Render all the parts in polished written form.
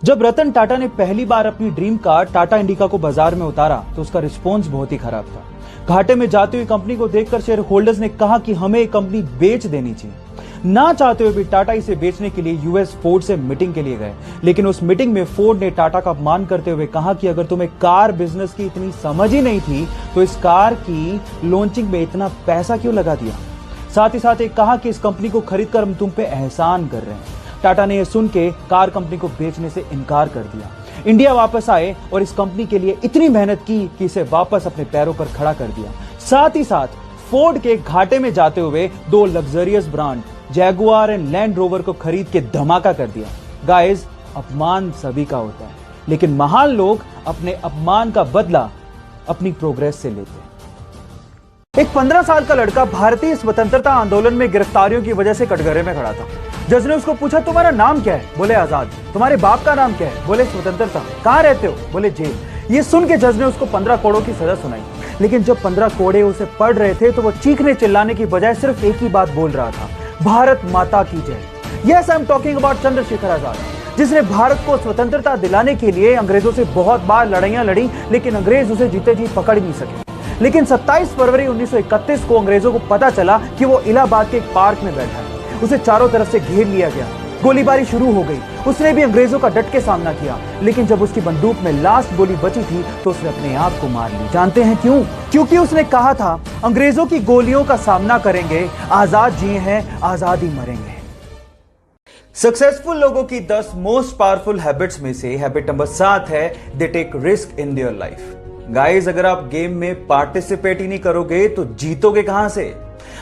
जब रतन टाटा ने पहली बार अपनी ड्रीम कार टाटा इंडिका को बाजार में उतारा तो उसका रिस्पॉन्स बहुत ही खराब था। घाटे में जाती हुई कंपनी को देखकर शेयर होल्डर्स ने कहा कि हमें ये कंपनी बेच देनी चाहिए। ना चाहते हुए भी टाटा इसे बेचने के लिए यूएस फोर्ड से मीटिंग के लिए गए, लेकिन उस मीटिंग में फोर्ड ने टाटा का अपमान करते हुए कहा कि अगर तुम्हें कार बिजनेस की इतनी समझ ही नहीं थी तो इस कार की लॉन्चिंग में इतना पैसा क्यों लगा दिया। साथ ही साथ एक कहा कि इस कंपनी को खरीदकर हम तुम पे एहसान कर रहे हैं। टाटा ने यह सुन के कार कंपनी को बेचने से इनकार कर दिया। इंडिया वापस आए और इस कंपनी के लिए इतनी मेहनत की कि इसे वापस अपने पैरों पर खड़ा कर दिया। साथ ही साथ फोर्ड के घाटे में जाते हुए दो luxurious brand Jaguar and land rover को खरीद के धमाका कर दिया। गाइस, अपमान सभी का होता है, लेकिन महान लोग अपने अपमान का बदला अपनी प्रोग्रेस से लेते हैं। एक 15 साल का लड़का भारतीय स्वतंत्रता आंदोलन में गिरफ्तारियों की वजह से कटघरे में खड़ा था। जज ने उसको पूछा, तुम्हारा नाम क्या है? बोले आजाद। तुम्हारे बाप का नाम क्या है? बोले स्वतंत्रता। कहां रहते हो? बोले जेल। ये सुन के जज ने उसको 15 कोड़ों की सजा सुनाई। लेकिन जब 15 कोड़े उसे पढ़ रहे थे तो वो चीखने चिल्लाने की बजाय सिर्फ एक ही बात बोल रहा था, भारत माता की जय। Yes, I am talking about Chandrashekhar Azad, जिसने भारत को स्वतंत्रता दिलाने के लिए अंग्रेजों से बहुत बार लड़ाइयां लड़ी, लेकिन अंग्रेज उसे जीते जी पकड़ नहीं सके। लेकिन 27 फरवरी 1931 को अंग्रेजों को पता चला कि वो इलाहाबाद के एक पार्क में बैठा है। उसे चारों तरफ से घेर लिया गया। गोलीबारी शुरू हो गई। उसने भी अंग्रेजों का डट के सामना किया, लेकिन जब उसकी बंदूक में लास्ट गोली बची थी तो उसने अपने आप को मार ली। जानते हैं क्यों? क्योंकि उसने कहा था, अंग्रेजों की गोलियों का सामना करेंगे, आजाद जिए हैं, आजाद ही मरेंगे। सक्सेसफुल लोगों की 10 मोस्ट पावरफुल हैबिट्स में से हैबिट नंबर 7 है, they take risk in their life. Guys, अगर आप गेम में पार्टिसिपेट ही नहीं करोगे तो जीतोगे कहां से?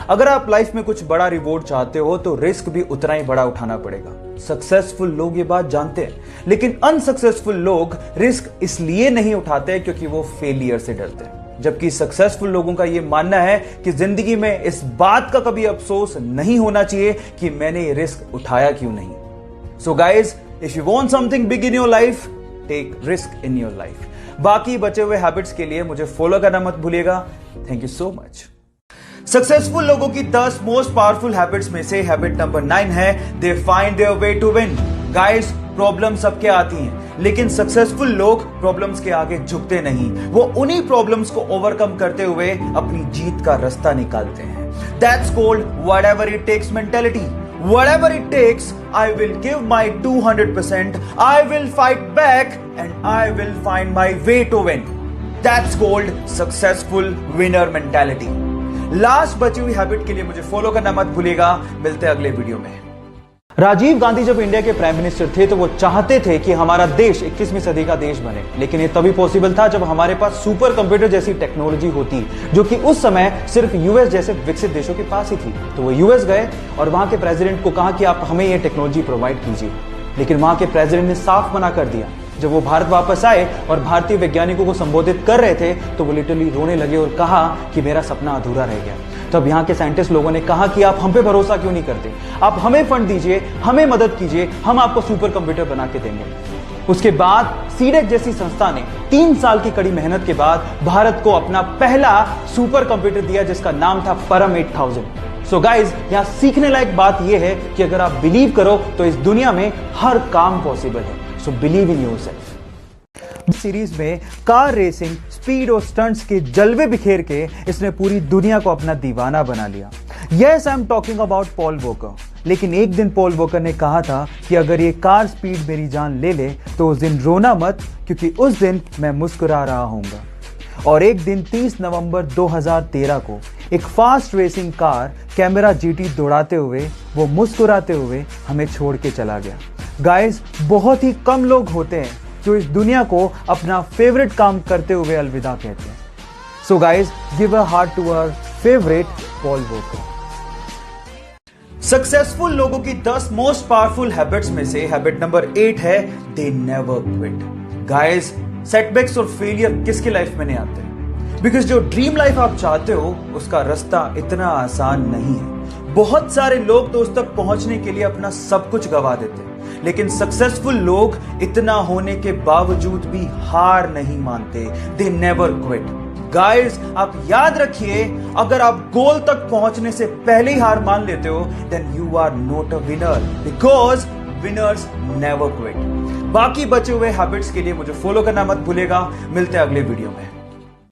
अगर आप लाइफ में कुछ बड़ा रिवॉर्ड चाहते हो तो रिस्क भी उतना ही बड़ा उठाना पड़ेगा। सक्सेसफुल लोग ये बात जानते हैं, लेकिन अनसक्सेसफुल लोग रिस्क इसलिए नहीं उठाते क्योंकि वो फेलियर से डरते हैं। जबकि सक्सेसफुल लोगों का ये मानना है कि जिंदगी में इस बात का कभी अफसोस नहीं होना चाहिए कि मैंने ये रिस्क उठाया क्यों नहीं। So guys, if you want something big in your life, take risk in your life. बाकी बचे हुए हैबिट्स के लिए मुझे फॉलो करना मत भूलिएगा। Thank you so much. Successful लोगों की 10 मोस्ट पावरफुल हैबिट्स में से हैबिट नंबर 9 है, they find their way to win. Guys, problem सबके आती हैं, लेकिन सक्सेसफुल लोग प्रॉब्लम्स के आगे झुकते नहीं। वो उन्हीं प्रॉब्लम्स को ओवरकम करते हुए अपनी जीत का रास्ता निकालते हैं। That's called whatever it takes mentality. Whatever it takes, I will give my 200%. I will fight back and I will find my way to win. That's called successful winner mentality. Last बची हुई habit के लिए मुझे follow करना मत भूलिएगा। मिलते हैं अगले वीडियो में। राजीव गांधी जब इंडिया के प्राइम मिनिस्टर थे तो वो चाहते थे कि हमारा देश 21वीं सदी का देश बने, लेकिन ये तभी पॉसिबल था जब हमारे पास सुपर कंप्यूटर जैसी टेक्नोलॉजी होती, जो कि उस समय सिर्फ यूएस जैसे विकसित देशों के पास ही थी। तो वो यूएस गए और वहां के प्रेसिडेंट को कहा कि आप हमें ये टेक्नोलॉजी प्रोवाइड कीजिए, लेकिन वहां के प्रेसिडेंट ने साफ मना कर दिया। जब वो भारत वापस आए और भारतीय वैज्ञानिकों को संबोधित कर रहे थे तो वो लिटरली रोने लगे और कहा कि मेरा सपना अधूरा रह गया। तब यहाँ के साइंटिस्ट लोगों ने कहा कि आप हम पे भरोसा क्यों नहीं करते, आप हमें फंड दीजिए, हमें मदद कीजिए, हम आपको सुपर कंप्यूटर बना के देंगे। उसके बाद सीडेक जैसी संस्था ने 3 साल की कड़ी मेहनत के बाद भारत को अपना पहला सुपर कंप्यूटर दिया, जिसका नाम था परम 8000। सो गाइज, यहाँ सीखने लायक बात यह है कि अगर आप बिलीव करो तो इस दुनिया में हर काम पॉसिबल है। So believe in yourself. Series में कार रेसिंग, स्पीड और स्टंट्स के जलवे बिखेर के इसने पूरी दुनिया को अपना दीवाना बना लिया। Yes, I am talking about Paul walker. लेकिन एक दिन पॉल वॉकर ने कहा था कि अगर ये कार स्पीड मेरी जान ले ले तो उस दिन रोना मत, क्योंकि उस दिन मैं मुस्कुरा रहा हूंगा। और एक दिन 30 नवंबर 2013 को एक fast racing car camera GT दौड़ाते हुए वो मुस्कुराते हुए हमें छोड़ के चला गया। गाइस, बहुत ही कम लोग होते हैं जो इस दुनिया को अपना फेवरेट काम करते हुए अलविदा कहते हैं। So guys, give a heart to our favourite Paul Walker. Successful लोगों की 10 मोस्ट पावरफुल हैबिट्स में से हैबिट नंबर 8 है, they never quit. Guys, setbacks और फेलियर किसकी लाइफ में नहीं आते? बिकॉज जो ड्रीम लाइफ आप चाहते हो उसका रास्ता इतना आसान नहीं है। बहुत सारे लोग तो उस तक पहुंचने के लिए अपना सब कुछ गवा देते हैं, लेकिन सक्सेसफुल लोग इतना होने के बावजूद भी हार नहीं मानते। They never quit. गाइस, आप याद रखिए, अगर आप गोल तक पहुंचने से पहले ही हार मान लेते हो, then you are not a winner, because winners never quit. बाकी बचे हुए हैबिट्स के लिए मुझे फॉलो करना मत भूलेगा। मिलते हैं अगले वीडियो में।